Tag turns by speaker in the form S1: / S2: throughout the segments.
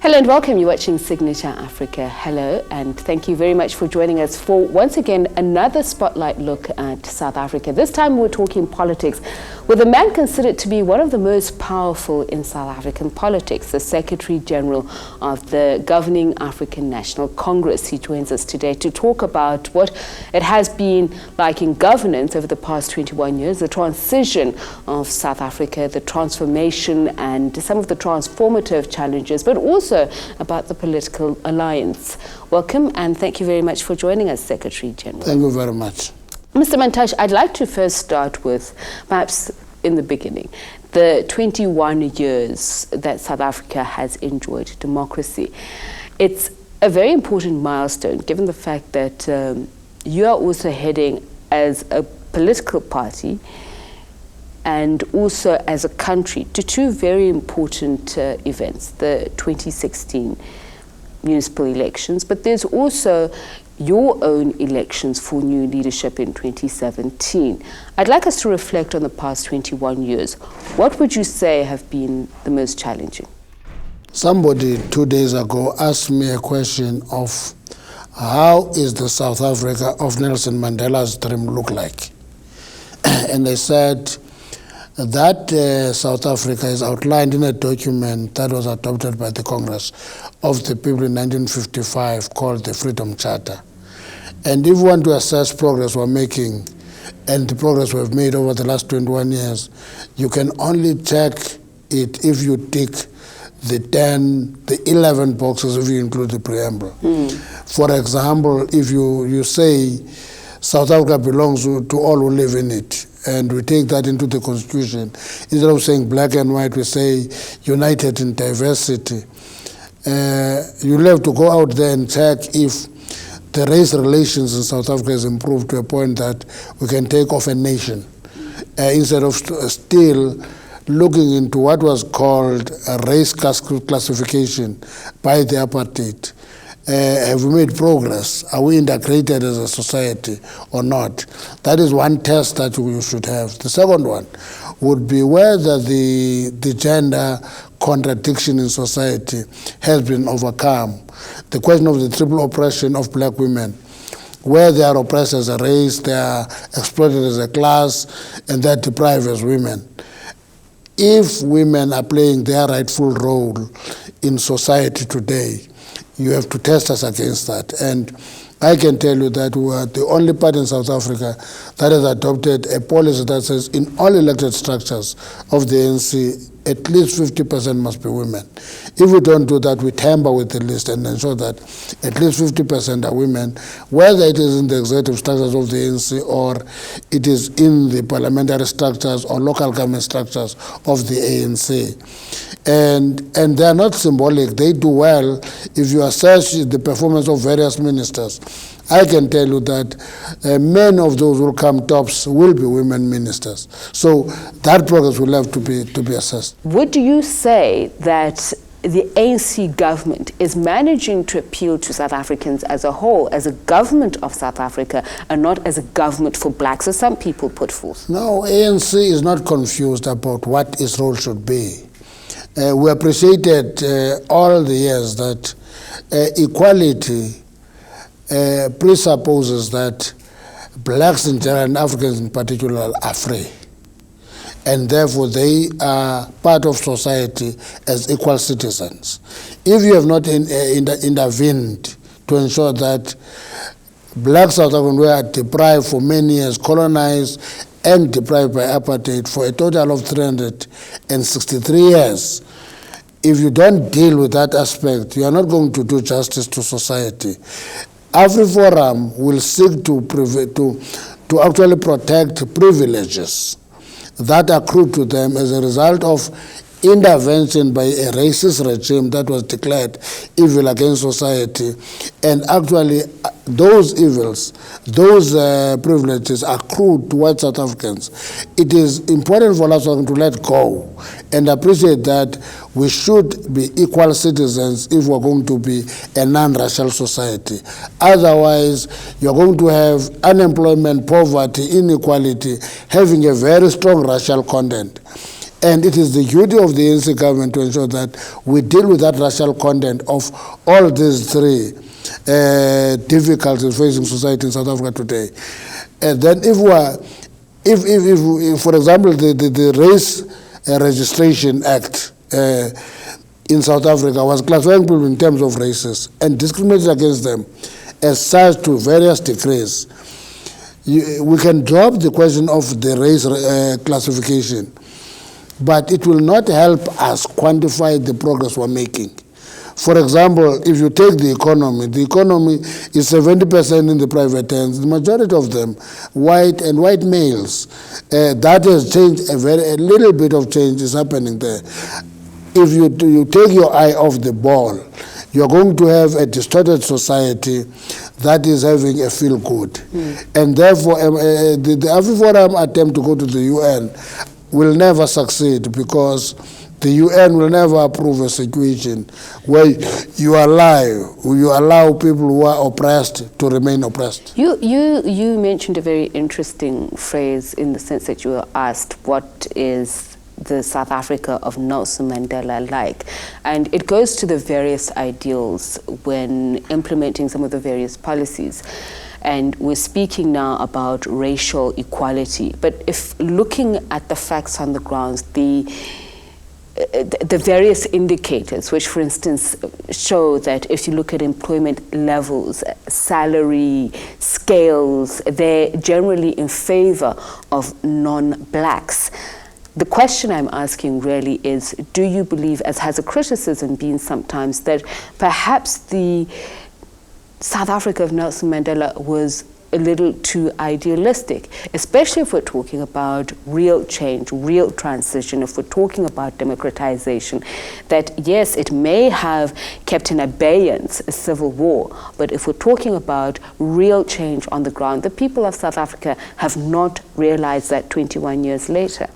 S1: Hello and welcome. You're watching Signature Africa. Hello and thank you very much for joining us for once again another spotlight look at South Africa. This time we're talking politics with a man considered to be one of the most powerful in South African politics, the Secretary General of the governing African National Congress. He joins us today to talk about what it has been like in governance over the past 21 years, the transition of South Africa, the transformation and some of the transformative challenges, but also about the political alliance. Welcome and thank you very much for joining us, Secretary General.
S2: Thank you very much.
S1: Mr. Mantashe, I'd like to first start with, perhaps in the beginning, the 21 years that South Africa has enjoyed democracy. It's a very important milestone, given the fact that you are also heading as a political party and also as a country to two very important events, the 2016 municipal elections, but there's also your own elections for new leadership in 2017. I'd like us to reflect on the past 21 years. What would you say have been the most challenging?
S2: Somebody 2 days ago asked me a question of how is the South Africa of Nelson Mandela's dream look like? And they said, that South Africa is outlined in a document that was adopted by the Congress of the People in 1955 called the Freedom Charter. And if you want to assess progress we're making and the progress we've made over the last 21 years, you can only check it if you tick the 11 boxes if you include the preamble. For example, if you say South Africa belongs to all who live in it, and we take that into the Constitution. Instead of saying black and white, we say united in diversity. You'll have to go out there and check if the race relations in South Africa has improved to a point that we can take off a nation. Instead of still looking into what was called a race classification by the apartheid. Have we made progress? Are we integrated as a society or not? That is one test that you should have. The second one would be whether the gender contradiction in society has been overcome. The question of the triple oppression of black women, where they are oppressed as a race, they are exploited as a class, and they are deprived as women. If women are playing their rightful role in society today, you have to test us against that. And I can tell you that we are the only party in South Africa that has adopted a policy that says in all elected structures of the ANC, at least 50% must be women. If we don't do that, we tamper with the list and ensure that at least 50% are women, whether it is in the executive structures of the ANC or it is in the parliamentary structures or local government structures of the ANC. And they are not symbolic. They do well. If you assess the performance of various ministers, I can tell you that many of those who come tops will be women ministers. So that progress will have to be assessed.
S1: Would you say that the ANC government is managing to appeal to South Africans as a whole, as a government of South Africa, and not as a government for blacks, as some people put forth?
S2: No, ANC is not confused about what its role should be. We appreciated all the years that equality presupposes that blacks in general and Africans in particular are free. And therefore they are part of society as equal citizens. If you have not intervened to ensure that black South Africans were deprived for many years, colonized and deprived by apartheid for a total of 363 years, if you don't deal with that aspect, you are not going to do justice to society. AfriForum will seek to actually protect privileges that accrue to them as a result of intervention by a racist regime that was declared evil against society. And actually, those evils, those privileges accrue to white South Africans. It is important for us to let go and appreciate that we should be equal citizens if we're going to be a non-racial society. Otherwise, you're going to have unemployment, poverty, inequality, having a very strong racial content. And it is the duty of the ANC government to ensure that we deal with that racial content of all these three difficulties facing society in South Africa today. And then if for example, the Race Registration Act in South Africa was classifying people in terms of races and discriminated against them as such to various degrees. We can drop the question of the race classification, but it will not help us quantify the progress we're making. For example, if you take the economy is 70% in the private hands, the majority of them white and white males. That has changed, a little bit of change is happening there. If you take your eye off the ball, you're going to have a distorted society that is having a feel good. And therefore, the AfriForum attempt to go to the UN will never succeed, because the UN will never approve a situation where you allow people who are oppressed to remain oppressed.
S1: You mentioned a very interesting phrase, in the sense that you were asked, what is the South Africa of Nelson Mandela like? And it goes to the various ideals when implementing some of the various policies. And we're speaking now about racial equality. But if looking at the facts on the ground, the various indicators, which for instance show that if you look at employment levels, salary scales, they're generally in favor of non-blacks. The question I'm asking really is, do you believe, as has a criticism been sometimes, that perhaps the South Africa of Nelson Mandela was a little too idealistic, especially if we're talking about real change, real transition, if we're talking about democratization, that yes, it may have kept in abeyance a civil war, but if we're talking about real change on the ground, the people of South Africa have not realized that 21 years later.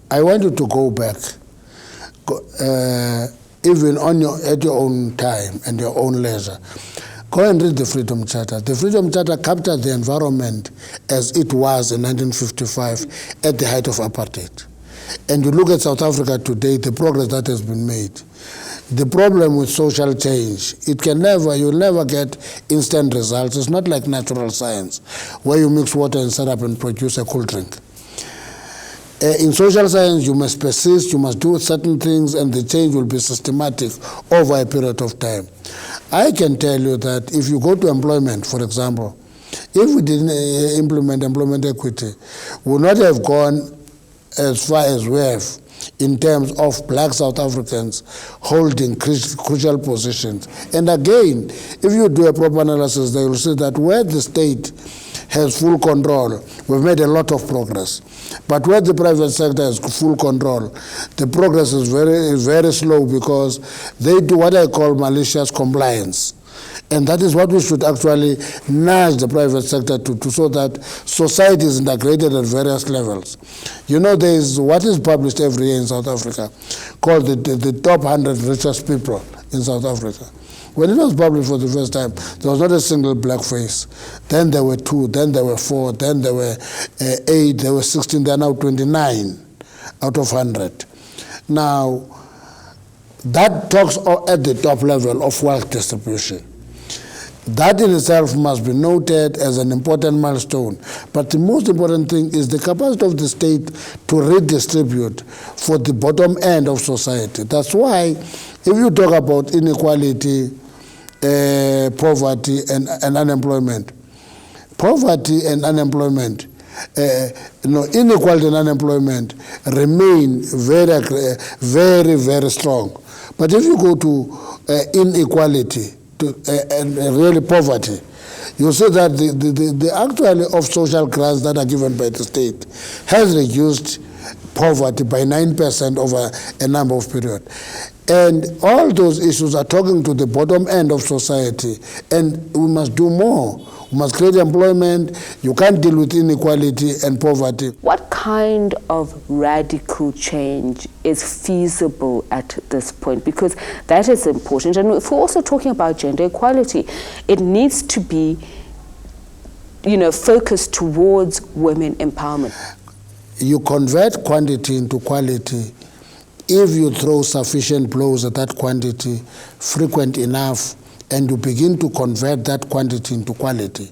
S2: I want you to go back, even at your own time and your own leisure. Go and read the Freedom Charter. The Freedom Charter captured the environment as it was in 1955 at the height of apartheid. And you look at South Africa today, the progress that has been made. The problem with social change, you'll never get instant results. It's not like natural science, where you mix water and syrup and produce a cool drink. In social science, you must persist, you must do certain things, and the change will be systematic over a period of time. I can tell you that if you go to employment, for example, if we didn't implement employment equity, we would not have gone as far as we have in terms of black South Africans holding crucial positions. And again, if you do a proper analysis, they will see that where the state has full control, we've made a lot of progress. But where the private sector has full control, the progress is very slow, because they do what I call malicious compliance. And that is what we should actually nudge the private sector to so that society is integrated at various levels. You know, there is what is published every year in South Africa called the top 100 richest people in South Africa. When it was published for the first time, there was not a single black face. Then there were 2, then there were 4, then there were 8, there were 16, there are now 29 out of 100. Now, that talks at the top level of wealth distribution. That in itself must be noted as an important milestone. But the most important thing is the capacity of the state to redistribute for the bottom end of society. That's why, if you talk about inequality, poverty and unemployment, poverty and unemployment, inequality and unemployment remain very, very strong. But if you go to inequality and really poverty, you see that the actually of social grants that are given by the state has reduced poverty by 9% over a number of periods. And all those issues are talking to the bottom end of society, and we must do more. We must create employment. You can't deal with inequality and poverty.
S1: What kind of radical change is feasible at this point? Because that is important. And if we're also talking about gender equality, it needs to be, focused towards women empowerment.
S2: you convert quantity into quality if you throw sufficient blows at that quantity frequent enough, and you begin to convert that quantity into quality.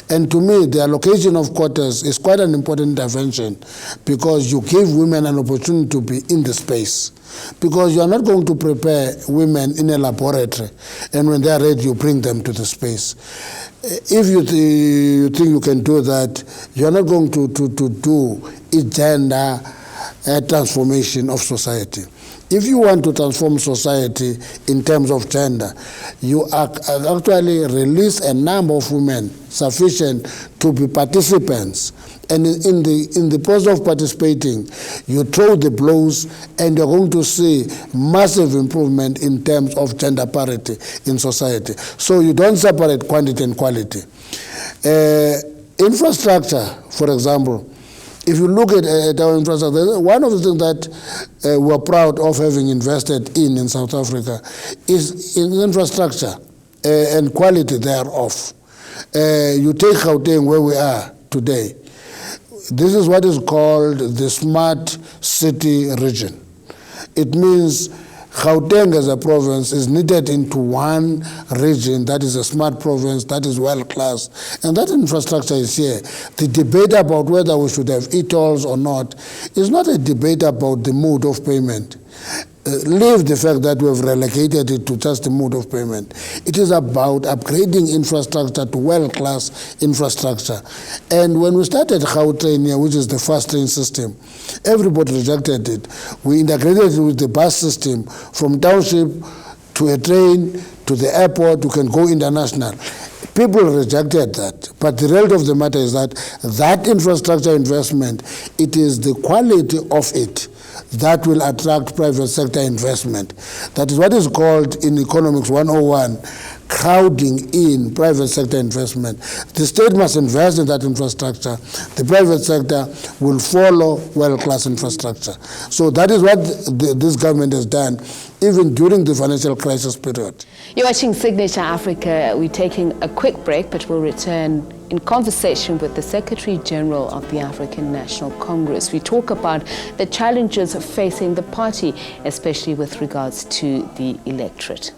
S2: And to me, the allocation of quotas is quite an important intervention, because you give women an opportunity to be in the space. Because you are not going to prepare women in a laboratory, and when they are ready, you bring them to the space. If you think you can do that, you are not going to do a gender transformation of society. If you want to transform society in terms of gender, you actually release a number of women sufficient to be participants. And in the process of participating, you throw the blows, and you're going to see massive improvement in terms of gender parity in society. So you don't separate quantity and quality. Infrastructure, for example, if you look at our infrastructure, one of the things that we're proud of having invested in South Africa is in infrastructure and quality thereof. You take Gauteng, where we are today. This is what is called the smart city region. It means Gauteng as a province is knitted into one region that is a smart province, that is world-class, and that infrastructure is here. The debate about whether we should have e-tolls or not is not a debate about the mode of payment. Leave the fact that we have relegated it to just the mode of payment. It is about upgrading infrastructure to world-class infrastructure. And when we started Gautrain here, which is the fast train system, everybody rejected it. We integrated it with the bus system. From township to a train to the airport, you can go international. People rejected that. But the reality of the matter is that that infrastructure investment, it is the quality of it that will attract private sector investment. That is what is called in Economics 101, crowding in private sector investment. The state must invest in that infrastructure. The private sector will follow world-class infrastructure. So that is what this government has done, even during the financial crisis period.
S1: You're watching Signature Africa. We're taking a quick break, but we'll return in conversation with the Secretary General of the African National Congress. We talk about the challenges facing the party, especially with regards to the electorate.